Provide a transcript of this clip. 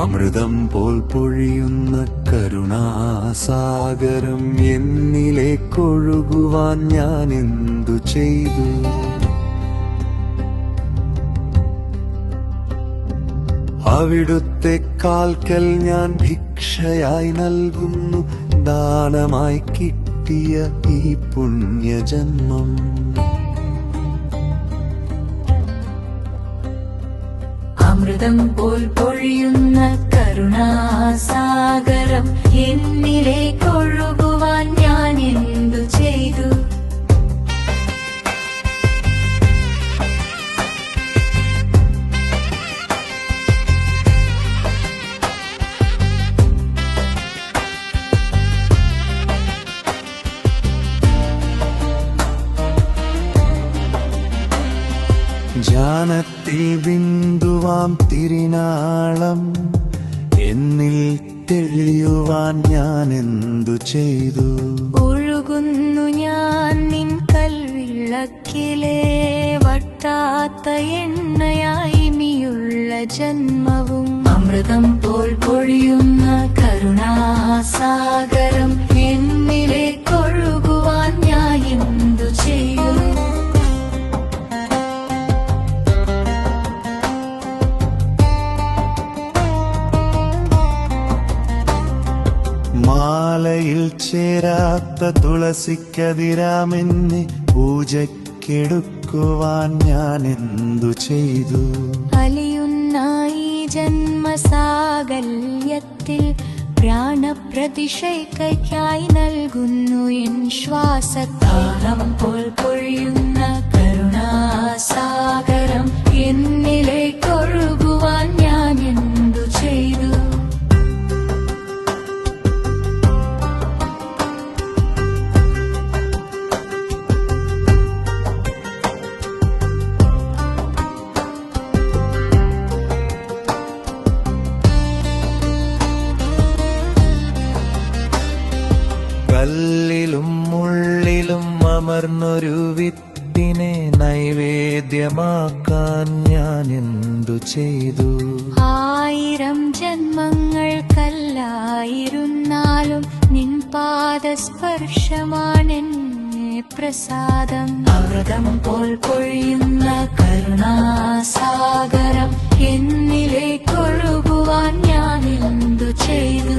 അമൃതം പോൽ പൊഴിയുന്ന കരുണാസാഗരം എന്നിലേക്കൊഴുകുവാൻ ഞാൻ എന്തു ചെയ്തു? അവിടുത്തെ കാൽക്കൽ ഞാൻ ഭിക്ഷയായി നൽകുന്നു ദാനമായി കിട്ടിയ ഈ പുണ്യജന്മം. അമൃതം പോൽ പൊഴിയുന്ന കരുണാസാഗരം എന്നിലേക്കൊഴുകുവാൻ ഞാൻ എന്തു ചെയ്തു? ജ്ഞാനത്തിൽ ബിന്ദുവാം തിരിനാളം എന്നിൽ തെളിയുവാൻ ഞാൻ എന്തു ചെയ്തു? ഒഴുകുന്നു ഞാൻ നിൻ കൽവിളക്കിലെ വട്ടാത്ത എണ്ണയായി നീയുള്ള ജന്മവും. അമൃതം പോൽ പൊഴിയുന്ന കരുണാസാഗരം എന്നിലേക്കൊഴുകുവാൻ ഞാൻ എന്തു ചെയ്യും? മാലയിൽ ചേരാത്ത തുളസിക്കതിരാമെന്നെ പൂജയ്ക്കെടുക്കുവാൻ ഞാൻ എന്തു ചെയ്തു? അലിയുന്ന ഈ ജന്മസാകല്യത്തിൽ പ്രാണപ്രതിഷ്ഠയ്ക്കായി നൽകുന്നു എൻ ശ്വാസത്താളം പോൽ പൊഴിയുന്ന കരുണാസാഗരം എന്നിലേക്കൊഴുകുവാൻ ഞാൻ എന്തു ചെയ്തു? കല്ലിലും മുള്ളിലും അമർന്നൊരു വിത്തിനെ നൈവേദ്യമാക്കാൻ ഞാൻ എന്തു ചെയ്തു? 1000 ജന്മങ്ങൾക്കല്ലായിരുന്നാലും നിൻ പാദസ്പർശമാണെന്നെ പ്രസാദം. അമൃതം പോൽ പൊഴിയുന്ന കരുണാസാഗരം എന്നിലേക്കൊഴുകുവാൻ ഞാൻ എന്തു ചെയ്തു?